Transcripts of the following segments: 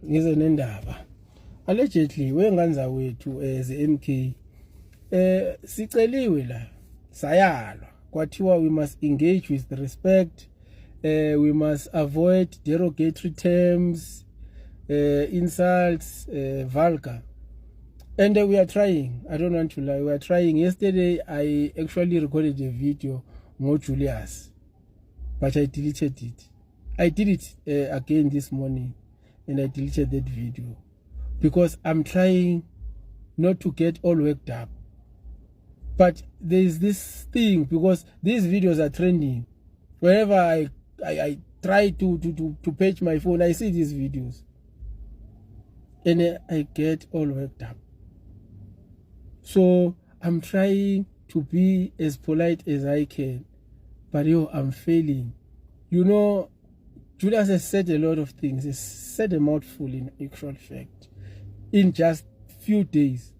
ngizenendaba. Allegedly wenganza wethu as MK siceliwe la sayalwa kwathiwa we must engage with respect, we must avoid derogatory terms, insults, vulgar. And we are trying. I don't want to lie. We are trying. Yesterday, I actually recorded a video more Julius, but I deleted it. I did it again this morning, and I deleted that video because I'm trying not to get all worked up. But there is this thing because these videos are trending. Whenever I try to page my phone, I see these videos, and I get all worked up. So I'm trying to be as polite as I can, but I'm failing. You know, Julius has said a lot of things. He's said a mouthful in actual fact, in just few days.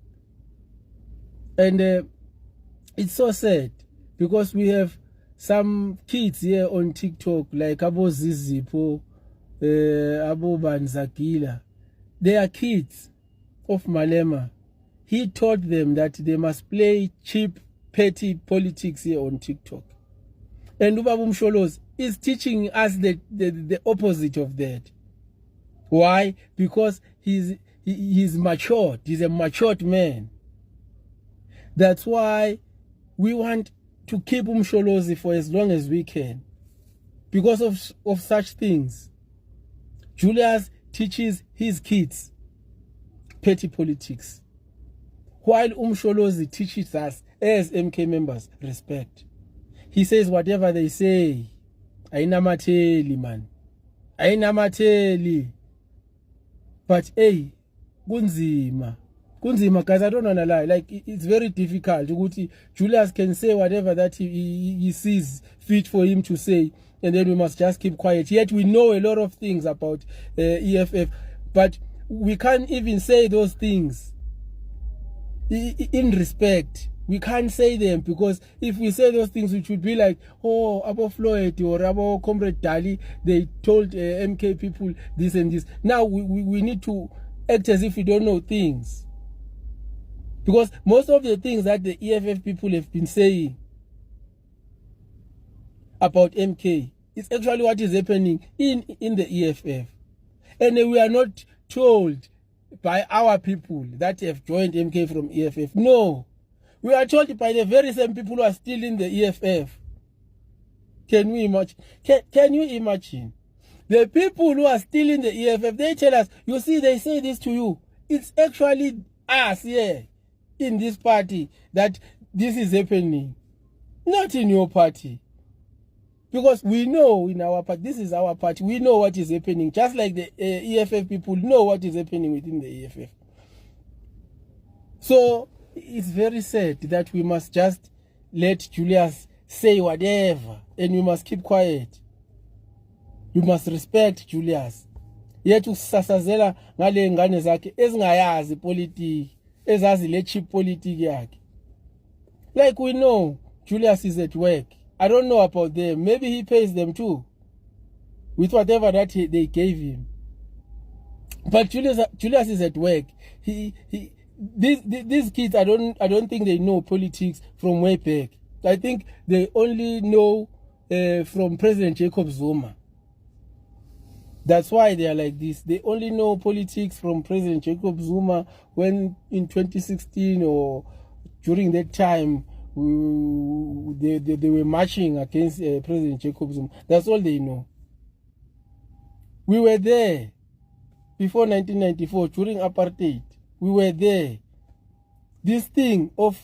And it's so sad because we have some kids here on TikTok, like Abo Zizipo, Abo Banzagila. They are kids of Malema. He taught them that they must play cheap, petty politics here on TikTok. And Ubaba Msholos is teaching us the opposite of that. Why? Because he's matured. He's a matured man. That's why we want to keep Msholozi for as long as we can. Because of such things. Julius teaches his kids petty politics, while Msholozi teaches us as MK members respect. He says whatever they say, ayinamateli man, ayinamateli. But hey, kunzima guys, I don't wanna lie, like it's very difficult. Julius can say whatever that he sees fit for him to say, and then we must just keep quiet. Yet we know a lot of things about EFF, but we can't even say those things in respect. We can't say them because if we say those things, it would be like, oh, Abo Floyd or Abo Comrade Dali, they told MK people this and this. Now we need to act as if we don't know things. Because most of the things that the EFF people have been saying about MK is actually what is happening in the EFF. And we are not told by our people that have joined MK from EFF. No. We are told by the very same people who are still in the EFF. Can we imagine? Can you imagine? The people who are still in the EFF, they tell us, you see, they say this to you. It's actually us here in this party that this is happening. Not in your party. Because we know in our party, this is our party, we know what is happening. Just like the EFF people know what is happening within the EFF. So, it's very sad that we must just let Julius say whatever and we must keep quiet. We must respect Julius. Yet usasazela ngale ngane zakhe ezingayazi politics, ezazi le cheap politics yakhe. Like we know Julius is at work. I don't know about them. Maybe he pays them too with whatever that they gave him. But Julius is at work. These kids, I don't think they know politics from way back. I think they only know from President Jacob Zuma. That's why they are like this. They only know politics from President Jacob Zuma when in 2016 or during that time they were marching against President Jacob Zuma. That's all they know. We were there before 1994 during apartheid. We were there. This thing of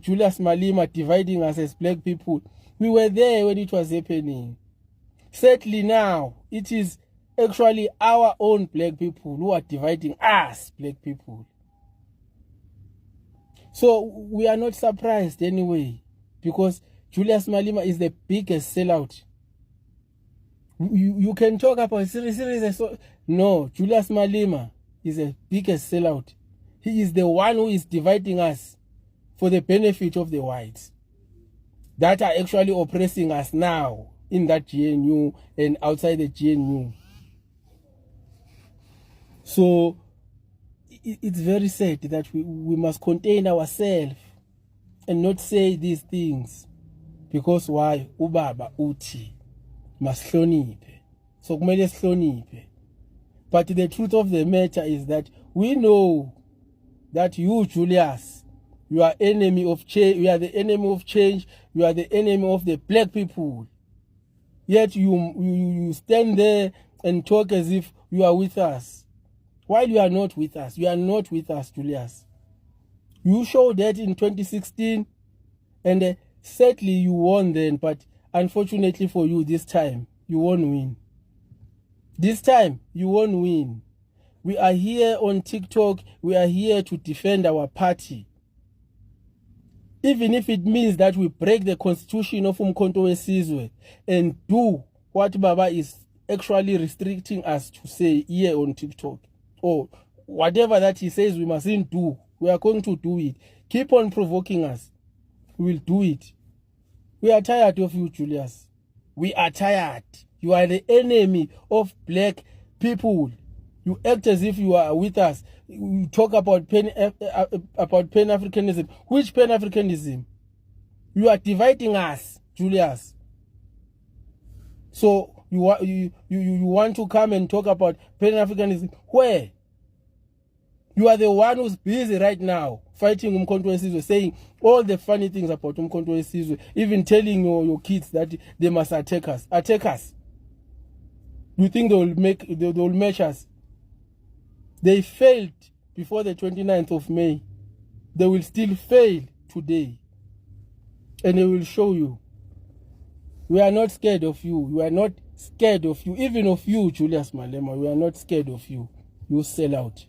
Julius Malema dividing us as black people, we were there when it was happening. Sadly now, it is actually our own black people who are dividing us black people. So we are not surprised anyway, because Julius Malema is the biggest sellout. You can talk about series. No, Julius Malema is the biggest sellout. He is the one who is dividing us for the benefit of the whites that are actually oppressing us now in that GNU and outside the GNU. So it's very sad that we must contain ourselves and not say these things. Because why? Ubaba uthi masihloniphe. So kumele sihloniphe. But the truth of the matter is that we know that you, Julius, you are enemy of change. You are the enemy of change. You are the enemy of the black people. Yet you stand there and talk as if you are with us. While you are not with us. You are not with us, Julius. You showed that in 2016 and sadly you won then, but unfortunately for you this time, you won't win. This time, you won't win. We are here on TikTok. We are here to defend our party. Even if it means that we break the constitution of Umkhonto weSizwe and do what Baba is actually restricting us to say here on TikTok. Or whatever that he says we mustn't do. We are going to do it. Keep on provoking us. We will do it. We are tired of you, Julius. We are tired. You are the enemy of black people. You act as if you are with us. You talk about Pan-Africanism. Which Pan-Africanism? You are dividing us, Julius. So you want to come and talk about Pan-Africanism? Where? You are the one who's busy right now fighting Umkhonto weSizwe, saying all the funny things about Umkhonto weSizwe, even telling your kids that they must attack us. Attack us. You think they will match us? They failed before the 29th of May. They will still fail today. And they will show you. We are not scared of you. We are not scared of you. Even of you, Julius Malema. We are not scared of you. You sell out.